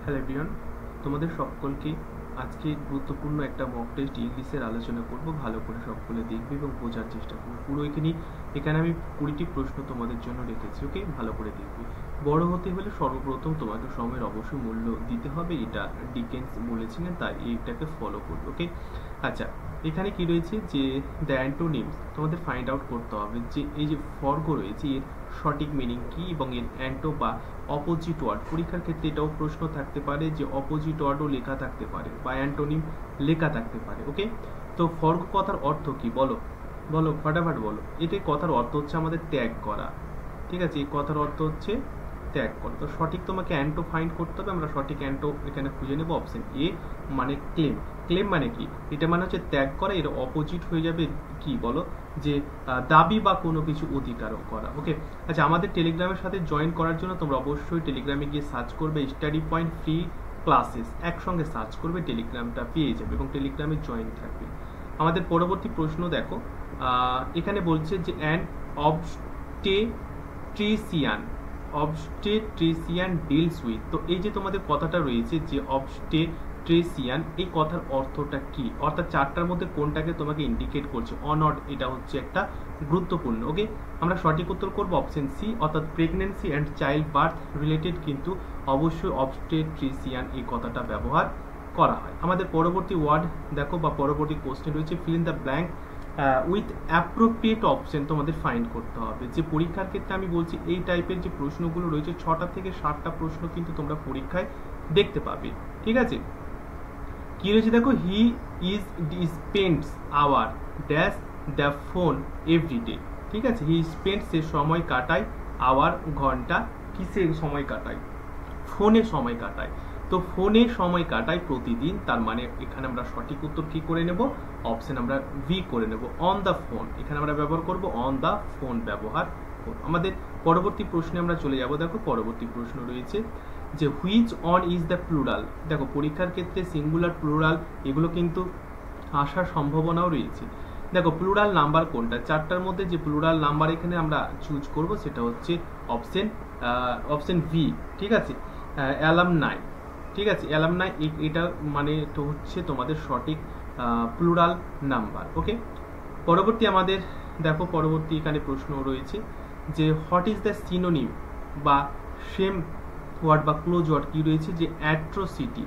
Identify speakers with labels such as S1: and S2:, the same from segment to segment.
S1: Hello everyone, তোমাদের সকলকে আজকে গুরুত্বপূর্ণ একটা মক টেস্ট ইংলিশের আলোচনা করব। ভালো করে সকলে দেখবে এবং বোঝার চেষ্টা করবে। পুরো এখানে আমি 20টি প্রশ্ন তোমাদের জন্য রেখেছি। ওকে, ভালো করে দেখবে। বড় হতে হলে সর্বপ্রথম তোমাকে সময়ের অবশ্যই মূল্য দিতে হবে, এটা ডিকেন্স বলেছিলেন, তাই এইটাকে ফলো করবে। ওকে, আচ্ছা, এখানে কি রয়েছে যে দ্য অ্যান্টোনিমস তোমাদের ফাইন্ড আউট করতে হবে যে এই যে ফর্গ রয়েছে এর সঠিক মিনিং কি এবং এর অ্যান্টো বা অপোজিট ওয়ার্ড। পরীক্ষার ক্ষেত্রে এটাও প্রশ্ন থাকতে পারে যে অপোজিট ওয়ার্ডও লেখা থাকতে পারে বা অ্যান্টোনিম লেখা থাকতে পারে। ওকে, তো ফর্গ কথার অর্থ কি বলো বলো ফটাফট বলো। এতে কথার অর্থ হচ্ছে আমাদের ত্যাগ করা। ঠিক আছে, এই কথার অর্থ হচ্ছে ত্যাগ করা। তো সঠিক তোমাকে অ্যান্টো ফাইন্ড করতে হবে। আমরা সঠিক অ্যান্টো এখানে খুঁজে নেব। অপশন এ মানে ক্লেম। ক্লেম মানে কি? এটা মানে হচ্ছে ত্যাগ করা। এর অপোজিট হয়ে যাবে কি বলো, যে দাবি বা কোনো কিছু অধিকার করা। ওকে, আচ্ছা, আমাদের টেলিগ্রামের সাথে জয়েন করার জন্য তোমরা অবশ্যই টেলিগ্রামে গিয়ে সার্চ করবে স্টাডি পয়েন্ট ফ্রি ক্লাসেস, একসঙ্গে সার্চ করবে, টেলিগ্রামটা পেয়ে যাবে এবং টেলিগ্রামে জয়েন থাকবে। আমাদের পরবর্তী প্রশ্ন দেখো, এখানে বলছে যে অ্যান অবস্টেট্রিশিয়ান ডিলস উইথ। তো এই যে তোমাদের কথাটা রয়েছে যে অবস্টেট্রিশিয়ান, এই কথার অর্থটা কি? অর্থাৎ চারটার মধ্যে কোনটাকে তোমাকে ইন্ডিকেট করছে? অনট, এটা হচ্ছে একটা গুরুত্বপূর্ণ। ওকে, আমরা সঠিক উত্তর করবো অপশন সি, অর্থাৎ pregnancy and child birth related কিন্তু অবশ্যই অবস্টেট্রিশিয়ান এই কথাটা ব্যবহার করা হয়। আমাদের পরবর্তী ওয়ার্ড দেখো বা পরবর্তী কোশ্চেন রয়েছে fill in the blank with appropriate option তোমাদের ফাইন্ড করতে হবে। যে পরীক্ষার ক্ষেত্রে আমি বলছি এই টাইপের যে প্রশ্নগুলো রয়েছে 6টা থেকে 7টা প্রশ্ন কিন্তু তোমরা পরীক্ষায় দেখতে পাবে। ঠিক আছে, কি রয়েছে দেখো, he is spends hour dash the phone everyday. ঠিক আছে, হি স্পেন্ডস সে সময় কাটায়, আওয়ার ঘন্টা, কিসে সময় কাটায়? ফোনে সময় কাটায়। তো ফোনে সময় কাটায় প্রতিদিন, তার মানে এখানে আমরা সঠিক উত্তর কি করে নেব? অপশন আমরা ভি করে নেব, অন দ্য ফোন। এখানে আমরা ব্যবহার করব অন দ্য ফোন ব্যবহার করব। আমাদের পরবর্তী প্রশ্নে আমরা চলে যাব। দেখো পরবর্তী প্রশ্ন রয়েছে যে which on is the plural. দেখো পরীক্ষার ক্ষেত্রে সিঙ্গুলার প্লুরাল এগুলো কিন্তু আসার সম্ভাবনাও রয়েছে। দেখো প্লুরাল নাম্বার কোনটা? চারটার মধ্যে যে প্লুরাল নাম্বার এখানে আমরা চুজ করব সেটা হচ্ছে অপশন ভি। ঠিক আছে, অ্যালামনাই। ঠিক আছে, অ্যালামনাই এটা মানে তো হচ্ছে তোমাদের সঠিক প্লুরাল নাম্বার। ওকে, পরবর্তী আমাদের দেখো পরবর্তী এখানে প্রশ্ন রয়েছে যে হোয়াট ইজ দ্য সিনোনিম বা সেম ওয়ার্ড বা ক্লোজ ওয়ার্ড কি রয়েছে? যে অ্যাট্রোসিটি।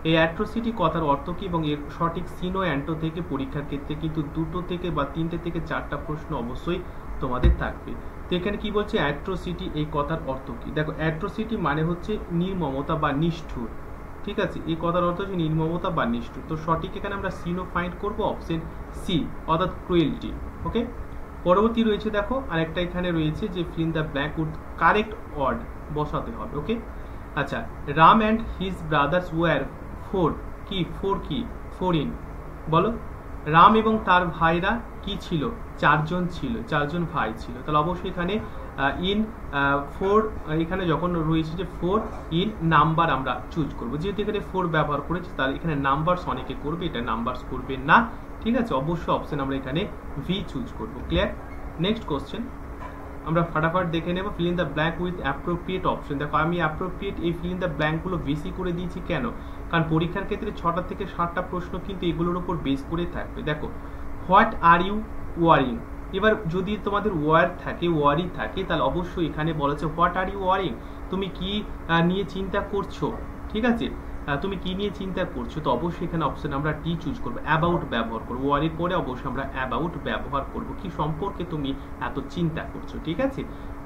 S1: এই অ্যাট্রোসিটি কথার অর্থ কি এবং এর সঠিক সিনো অ্যান্টো থেকে পরীক্ষার ক্ষেত্রে কিন্তু 2টো থেকে বা 3টে থেকে 4টা প্রশ্ন অবশ্যই তোমাদের থাকবে। তো এখানে কি বলছে অ্যাট্রোসিটি, এই কথার অর্থ কি? দেখো অ্যাট্রোসিটি মানে হচ্ছে নির্মমতা বা নিষ্ঠুর। ঠিক আছে, এই কথার অর্থ হচ্ছে নির্মমতা বা নিষ্ঠুর। তো সঠিক এখানে আমরা সিনো ফাইন্ড করব অপশন সি, অর্থাৎ ক্রুয়েলটি। ওকে, পরবর্তী রয়েছে দেখো আরেকটা এখানে রয়েছে যে fill the blank with correct word বসাতে হবে। ওকে, আচ্ছা, Ram and his brothers were four in বলো। রাম এবং তার ভাইরা কি ছিল? 4জন ছিল, 4জন ভাই ছিল। তাহলে অবশ্যই এখানে ইন ফোর, এখানে যখন রয়েছে যে ফোর ইন নাম্বার আমরা চুজ করব। যেহেতু এখানে ফোর ব্যবহার করেছি তাহলে এখানে নাম্বারস অনেকে করবে, এটা নাম্বারস করবে না। ঠিক আছে, অবশ্যই অপশন আমরা এখানে ভি চুজ করব। ক্লিয়ার? নেক্সট কোশ্চেন আমরা ফাটাফাট দেখে নেব। Fill in the blank with appropriate option. দেখো আমি অ্যাপ্রোপ্রিয়েট এই ফিল ইন দ্য ব্ল্যাঙ্কগুলো বেশি করে দিয়েছি কেন? কারণ পরীক্ষার ক্ষেত্রে 6টা থেকে 7টা প্রশ্ন কিন্তু এগুলোর উপর বেস করে থাকবে। দেখো হোয়াট আর ইউ ওয়ারিং। এবার যদি তোমাদের ওয়ারি থাকে তাহলে অবশ্যই এখানে বলেছে হোয়াট আর ইউ ওয়ারিং, তুমি কি নিয়ে চিন্তা করছো? ঠিক আছে, তুমি কি নিয়ে চিন্তা করছো? তো অবশ্যই এখানে অপশন আমরা টি চুজ করবো, অ্যাবাউট ব্যবহার করবো। ওয়ারির পরে অবশ্যই আমরা অ্যাবাউট ব্যবহার করবো, কি সম্পর্কে তুমি এত চিন্তা করছো। ঠিক আছে,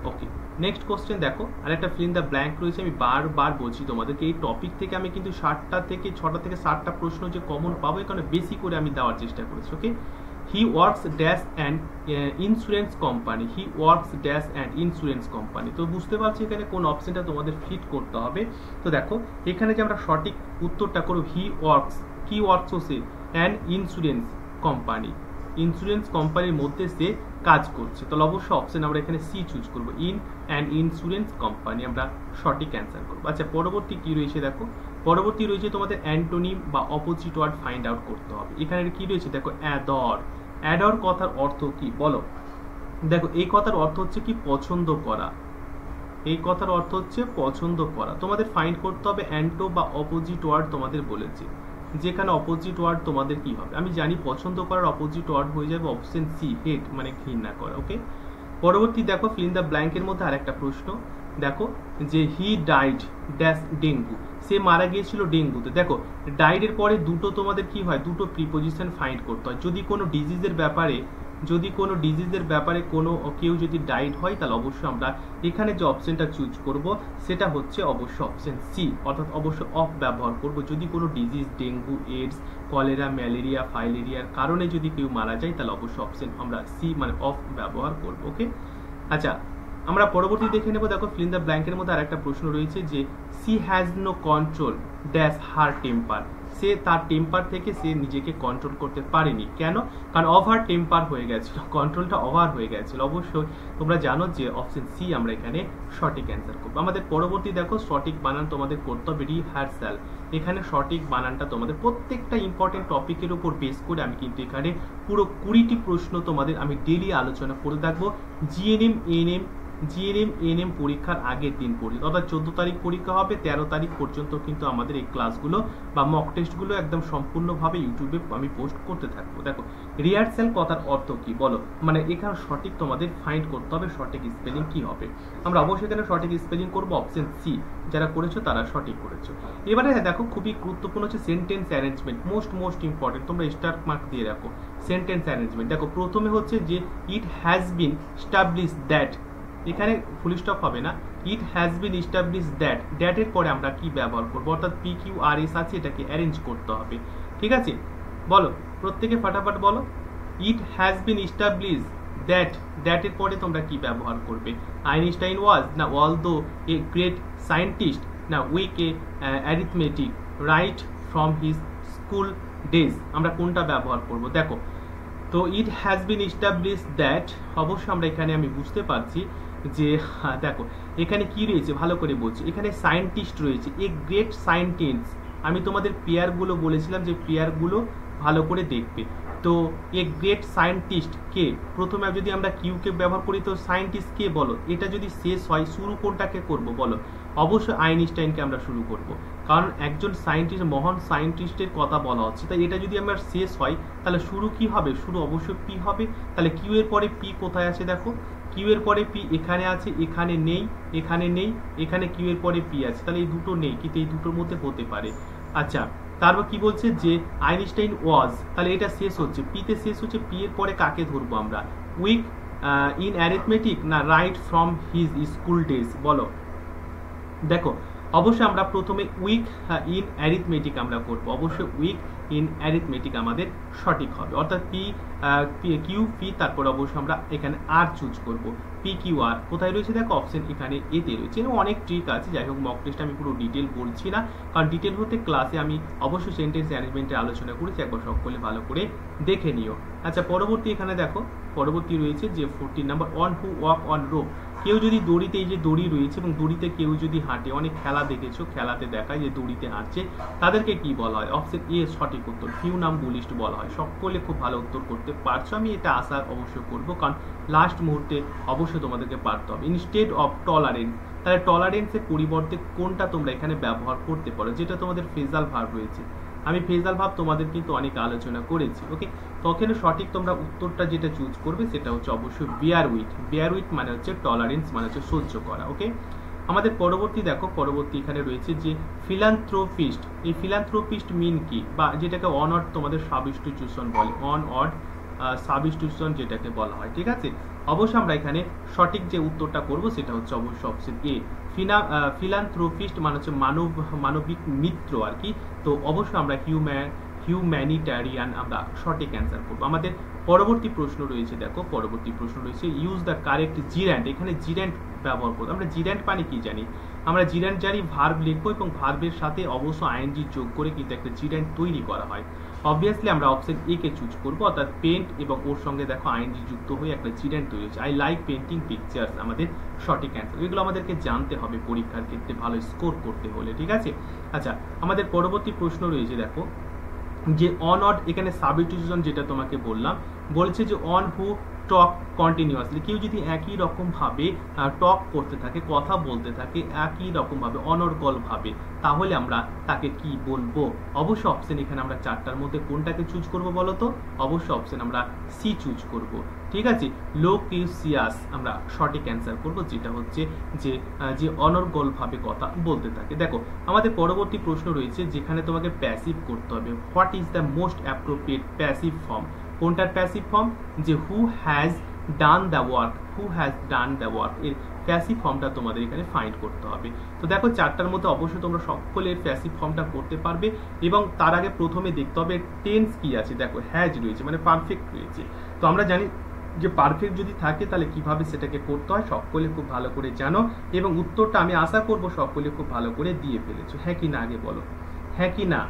S1: ওকে, নেক্সট কোশ্চেন দেখো আরেকটা ফিল ইন দ্য ব্ল্যাঙ্ক রয়েছে। আমি বারবার বলছি তোমাদেরকে এই টপিক থেকে আমি কিন্তু 6টা থেকে 7টা প্রশ্ন যে কমন পাবো এখানে বেশি করে আমি দেওয়ার চেষ্টা করেছি। Okay, he works dash and insurance company. He works dash and insurance company. তো বুঝতে পারছি এখানে কোন অপশনটা তোমাদের ফিট করতে হবে। তো দেখো এখানে যে আমরা সঠিক উত্তরটা করব, হি ওয়ার্কস, কি ওয়ার্কস হচ্ছে অ্যান্ড ইন্স্যুরেন্স কোম্পানি, ইন্স্যুরেন্স কোম্পানির মধ্যে সে কাজ করছে। তাহলে অবশ্যই অপশন আমরা এখানে সি চুজ করবো, ইন অ্যান্ড ইন্স্যুরেন্স কোম্পানি আমরা সঠিক অ্যান্সার করবো। আচ্ছা, পরবর্তী কি রয়েছে দেখো, পরবর্তী রয়েছে তোমাদের অ্যান্টোনিম বা অপোজিট ওয়ার্ড ফাইন্ড আউট করতে হবে। এখানে কি রয়েছে দেখো, অ্যাডর। অ্যাডর কথার অর্থ কি বলো? দেখো এই কথার অর্থ হচ্ছে কি পছন্দ করা। এই কথার অর্থ হচ্ছে পছন্দ করা। তোমাদের ফাইন্ড করতে হবে অ্যান্টো বা অপোজিট ওয়ার্ড তোমাদের বলেছে, যেখানে অপোজিট ওয়ার্ড তোমাদের কি হবে। আমি জানি পছন্দ করার অপোজিট ওয়ার্ড হয়ে যাবে অপশন সি, হেট মানে ঘৃণা করা। ওকে, পরবর্তী দেখো ফিল ইন দ্য ব্ল্যাঙ্কের মধ্যে আরেকটা প্রশ্ন দেখো যে হি ডাইড ড্যাশ ডেঙ্গু, সে মারা গিয়েছিল ডেঙ্গুতে। দেখো ডাইডের পরে দুটো তোমাদের কি হয়, দুটো প্রিপোজিশন ফাইন্ড করতে হয়। যদি কোনো ডিজিজের ব্যাপারে কোনো কেউ যদি ডাইড হয় তাহলে অবশ্যই আমরা এখানে যে অপশনটা চুজ করব সেটা হচ্ছে অবশ্যই অপশন সি, অর্থাৎ অবশ্যই অফ ব্যবহার করব। যদি কোনো disease dengue, AIDS, cholera, malaria, ফাইলেরিয়ার কারণে যদি কেউ মারা যায় তাহলে অবশ্যই অপশন আমরা সি মানে অফ ব্যবহার করব। ওকে, আচ্ছা আমরা পরবর্তী দেখে নেব। দেখো ফিল ইন দ্য ব্ল্যাঙ্কের মধ্যে আরেকটা প্রশ্ন রয়েছে যে she has no control dash her temper, সে তার টেম্পার থেকে সে নিজেকে কন্ট্রোল করতে পারেনি। কেন? কারণ ওভার টেম্পার হয়ে গেছিল, কন্ট্রোলটা ওভার হয়ে গেছিল। অবশ্যই তোমরা জানো যে অপশন সি আমরা এখানে সঠিক অ্যান্সার করবো। আমাদের পরবর্তী দেখো সঠিক বানান তোমাদের করতে হবে রিহার্সাল। এখানে সঠিক বানানটা তোমাদের প্রত্যেকটা ইম্পর্টেন্ট টপিকের উপর বেস করে আমি কিন্তু এখানে পুরো 20টি প্রশ্ন তোমাদের আমি ডেলি আলোচনা করে থাকবো। জিএনএম পরীক্ষার আগের দিন পর্যন্ত, অর্থাৎ 14 তারিখ পরীক্ষা হবে, 13 তারিখ পর্যন্ত কিন্তু আমাদের এই ক্লাসগুলো বা মক টেস্টগুলো একদম সম্পূর্ণভাবে ইউটিউবে আমি পোস্ট করতে থাকবো। দেখো রিহার্সাল কথার অর্থ কি বলো, মানে এখানে সঠিক তোমাদের ফাইন্ড করতে হবে সঠিক স্পেলিং কি হবে। আমরা অবশ্যই এখানে সঠিক স্পেলিং করবো অপশন সি, যারা করেছো তারা সঠিক করেছো। এবারে দেখো খুবই গুরুত্বপূর্ণ হচ্ছে সেন্টেন্স অ্যারেঞ্জমেন্ট, মোস্ট ইম্পর্টেন্ট, তোমরা স্টার মার্ক দিয়ে রাখো। সেন্টেন্স অ্যারেঞ্জমেন্ট দেখো প্রথমে হচ্ছে যে it has been establish that, এখানে ফুল স্টপ হবে না, it has been establish that, দ্যাটের পরে আমরা কি ব্যবহার করবো, অর্থাৎ পি কিউ আর এস আছে, এটাকে অ্যারেঞ্জ করতে হবে। ঠিক আছে, বলো প্রত্যেকে ফাটাফাট বলো। It has been establish that, দ্যাটের পরে তোমরা কি ব্যবহার করবে, আইনস্টাইন ওয়াজ না অলদো এ গ্রেট সায়েন্টিস্ট না weak a arithmetic right from his school days, আমরা কোনটা ব্যবহার করব। দেখো তো it has been establish that, অবশ্যই আমরা এখানে আমি বুঝতে পারছি যে দেখো এখানে কি রয়েছে ভালো করে বলছি, এখানে সায়েন্টিস্ট রয়েছে, এ গ্রেট সায়েন্টিস্ট। আমি তোমাদের পেয়ারগুলো বলেছিলাম যে পেয়ারগুলো ভালো করে দেখবে। তো এ গ্রেট সায়েন্টিস্ট কে, প্রথমে যদি আমরা কিউকে ব্যবহার করি তো সায়েন্টিস্ট কে বলো, এটা যদি শেষ হয় শুরু কোনটাকে করব বলো, অবশ্যই আইনস্টাইনকে আমরা শুরু করব, কারণ একজন সায়েন্টিস্ট, মহান সায়েন্টিস্টের কথা বলা হচ্ছে। তাই এটা যদি আমার শেষ হয় তাহলে শুরু কি হবে, শুরু অবশ্যই পি হবে। তাহলে কিউ এর পরে পি কোথায় আছে, দেখো কিউ এর পরে পি এখানে আছে, এখানে নেই, এখানে নেই, এখানে কিউ এর পরে পি আছে, তাহলে এই দুটো নেই, কিন্তু এই দুটোর মধ্যে হতে পারে। আচ্ছা তারপর কি বলছে যে আইনস্টাইন ওয়াজ, তাহলে এটা শেষ হচ্ছে পিতে, শেষ হচ্ছে পি এর পরে কাকে ধরবো আমরা, উইক ইন অ্যারিথমেটিক না right from his school days, বলো। দেখো অবশ্যই আমরা প্রথমে উইক ইন অ্যারিথমেটিক আমরা করব, অবশ্যই উইক ইন অ্যারিথমেটিক আমাদের সঠিক হবে, অর্থাৎ কিউ পি, তারপর অবশ্যই আমরা এখানে আর চুজ করব। পি কিউ আর কোথায় রয়েছে, দেখো অপশন এখানে এতে রয়েছে। এবং অনেক ট্রিক আছে, যাই হোক মক টেস্ট আমি পুরো ডিটেল বলছি না, কারণ ডিটেল হতে ক্লাসে আমি অবশ্যই সেন্টেন্স অ্যারেঞ্জমেন্টের আলোচনা করেছি, একবার সকলে ভালো করে দেখে নিও। আচ্ছা পরবর্তী এখানে দেখো পরবর্তী রয়েছে যে 14 number, on who walk on rope, কেউ যদি দড়িতে, এই যে দড়ি রয়েছে এবং দড়িতে কেউ যদি হাঁটে, অনেক খেলা দেখেছো, খেলাতে দেখায় যে দড়িতে হাঁটছে, তাদেরকে কি বলা হয়, অপশন এ সঠিক উত্তর, ফিউনাম্বুলিস্ট বলা হয়। সকলে খুব ভালো উত্তর করতে পারছো, আমি এটা আশা অবশ্যই করবো, কারণ লাস্ট মুহূর্তে অবশ্যই তোমাদেরকে পারতে হবে। ইনস্টেড অফ টলারেন্স, তাহলে টলারেন্সের পরিবর্তে কোনটা তোমরা এখানে ব্যবহার করতে পারো, যেটা তোমাদের ফ্রেজাল ভার্ব রয়েছে, আমি ফ্রেজাল ভার্ব তোমাদের কিন্তু অনেক আলোচনা করেছি। ওকে, তখন সঠিক তোমরা উত্তরটা যেটা চুজ করবে সেটা হচ্ছে অবশ্যই বিয়ার উইথ, বিয়ার উইথ মানে হচ্ছে টলারেন্স মানে হচ্ছে সহ্য করা। ওকে, আমাদের পরবর্তী দেখো পরবর্তী এখানে রয়েছে যে ফিলান্থ্রোপিস্ট, এই ফিলান্থ্রোপিস্ট মিন কি, বা যেটাকে অন অড তোমাদের সাবস্টিটিউশন বলে, অন অড সাবস্টিটিউশন যেটাকে বলা হয়। ঠিক আছে, অবশ্যই আমরা এখানে সঠিক যে উত্তরটা করব সেটা হচ্ছে অবশ্যই অপশন এ, ফিলান্থ্রোপিস্ট মানে হচ্ছে মানবিক মিত্র আর কি। তো অবশ্যই আমরা হিউম্যানিটারিয়ান আমরা সঠিক অ্যান্সার করবো। আমাদের পরবর্তী প্রশ্ন রয়েছে, দেখো পরবর্তী প্রশ্ন রয়েছে ইউজ দ্য কারেক্ট জির্যান্ট, এখানে জির্যান্ট ব্যবহার করবো। আমরা জির্যান্ট মানে কি জানি, আমরা জির্যান্ট জানি ভার্ব লিখবো এবং ভার্বের সাথে অবশ্য আইএনজি যোগ করে কিন্তু একটা জির্যান্ট তৈরি করা হয়। অবভিয়াসলি আমরা অপশন এ কে চুজ করবো, অর্থাৎ পেন্ট এবং ওর সঙ্গে দেখো আইএনজি যুক্ত হয়ে একটা জির্যান্ট তৈরি হচ্ছে। আই লাইক পেন্টিং পিকচার্স আমাদের সঠিক অ্যান্সার, এগুলো আমাদেরকে জানতে হবে পরীক্ষার ক্ষেত্রে ভালো স্কোর করতে হলে। ঠিক আছে, আচ্ছা আমাদের পরবর্তী প্রশ্ন রয়েছে দেখো যে অন অড, এখানে সাবস্টিটিউশন যেটা তোমাকে বললাম, বলছে যে অন হু টক কন্টিনিউয়াসলি, কেউ যদি একই রকম ভাবে টক করতে থাকে, কথা বলতে থাকে একই রকম ভাবে অনর্গল ভাবে, তাহলে আমরা তাকে কি বলবো? অবশ্য অপশন এখানে আমরা চারটার মধ্যে কোনটাকে চুজ করব বলো তো? অবশ্য অপশন আমরা সি চুজ করব। ঠিক আছে, লোকিউসিয়াস আমরা সঠিক অ্যান্সার করব, যেটা হচ্ছে যে অনর্গল ভাবে কথা বলতে থাকে। দেখো আমাদের পরবর্তী প্রশ্ন রয়েছে যেখানে তোমাকে প্যাসিভ করতে হবে। What is the most appropriate passive form? কোনটার প্যাসিভ ফর্ম? যে who has done the work, who has done the work, এর প্যাসিভ ফর্মটা তোমাদের এখানে ফাইন্ড করতে হবে। তো দেখো চারটার মধ্যে অবশ্যই তোমরা সকলের প্যাসিভ ফর্মটা করতে পারবে, এবং তার আগে প্রথমে দেখতে হবে টেন্স কি আছে। দেখো হ্যাজ রয়েছে মানে পারফেক্ট রয়েছে, তো আমরা জানি যে পারফেক্ট যদি থাকে তাহলে কিভাবে সেটাকে করতে হয় সকলে খুব ভালো করে জানো, এবং উত্তরটা আমি আশা করব সকলে খুব ভালো করে দিয়ে ফেলেছো। হ্যাঁ কি না আগে বলো, হ্যাঁ কি না?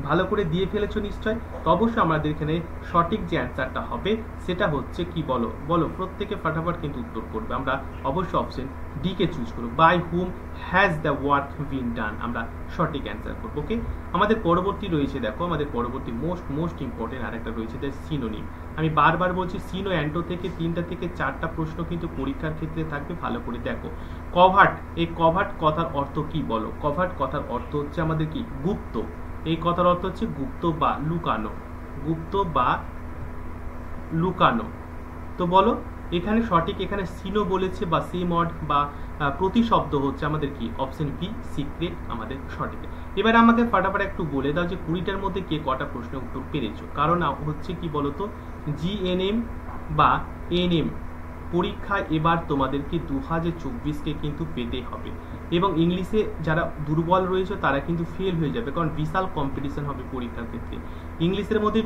S1: ভালো করে দিয়ে ফেলেছো নিশ্চয়। তো অবশ্যই আমাদের এখানে সঠিক যে অ্যান্সারটা হবে সেটা হচ্ছে কি বলো? বলো প্রত্যেকে ফাটাফাট কিন্তু উত্তর করবে। আমরা অবশ্যই অপশন ডি কে চুজ করব, by whom has the work been done, আমরা সঠিক অ্যান্সার করবো। ওকে, আমাদের পরবর্তী রয়েছে, দেখো আমাদের পরবর্তী মোস্ট ইম্পর্টেন্ট আরেকটা রয়েছে দ্য সিনোনিম। আমি বারবার বলছি সিনো অ্যান্টো থেকে 3টা থেকে 4টা প্রশ্ন কিন্তু পরীক্ষার ক্ষেত্রে থাকবে, ভালো করে দেখো। কভার্ট, এই কভার্ট কথার অর্থ কি বলো? কভার্ট কথার অর্থ হচ্ছে আমাদের কি? গুপ্ত। এই কথার অর্থ হচ্ছে গুপ্ত বা লুকানো, গুপ্ত বা লুকানো। তো বলো এখানে সঠিক, এখানে সিনো বলেছে বা সিমড বা প্রতিশব্দ হচ্ছে আমাদের কি? অপশন বি সিক্রেট আমাদের সঠিক। এবার আমাকে ফাটাফাট একটু বলে দাও যে 20টার মধ্যে কে কটা প্রশ্ন উত্তর পেরেছো? কারণ হচ্ছে কি বলতো, জিএনএম বা এনএম পরীক্ষা এবার তোমাদেরকে 2024কে কিন্তু পেতে হবে, এবং ইংলিশে যারা দুর্বল রয়েছে তারা কিন্তু ফেল হয়ে যাবে, কারণ বিশাল কম্পিটিশন হবে পরীক্ষার ক্ষেত্রে। ইংলিশের মধ্যে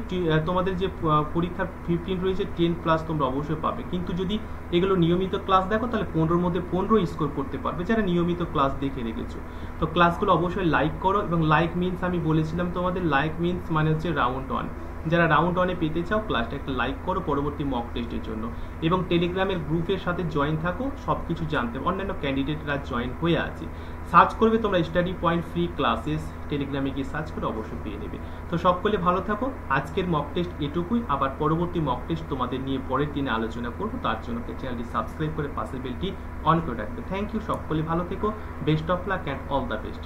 S1: তোমাদের যে পরীক্ষার 15 রয়েছে 10+ তোমরা অবশ্যই পাবে, কিন্তু যদি এগুলো নিয়মিত ক্লাস দেখো তাহলে 15-র মধ্যে 15 স্কোর করতে পারবে যারা নিয়মিত ক্লাস দেখে রেখেছো। তো ক্লাসগুলো অবশ্যই লাইক করো, এবং লাইক মিনস আমি বলেছিলাম তোমাদের, লাইক মিনস মানে হচ্ছে রাউন্ড 1। যারা রাউন্ড 1-এ পেতে চাও ক্লাসটা একটা লাইক করো পরবর্তী মক টেস্টের জন্য, এবং টেলিগ্রামের গ্রুপের সাথে জয়েন থাকো, সবকিছু জানতে। অন্যান্য ক্যান্ডিডেটরা জয়েন হয়ে আছে, সার্চ করবে তোমরা স্টাডি পয়েন্ট ফ্রি ক্লাসেস, টেলিগ্রামে গিয়ে সার্চ করে অবশ্যই পেয়ে নেবে। তো সকলে ভালো থাকো, আজকের মক টেস্ট এটুকুই, আবার পরবর্তী মক টেস্ট তোমাদের নিয়ে পরের দিনে আলোচনা করবো, তার জন্য চ্যানেলটি সাবস্ক্রাইব করে পাশের বেলটি অন করে রাখবে। থ্যাংক ইউ, সকলে ভালো থেকো, best of luck and all the best.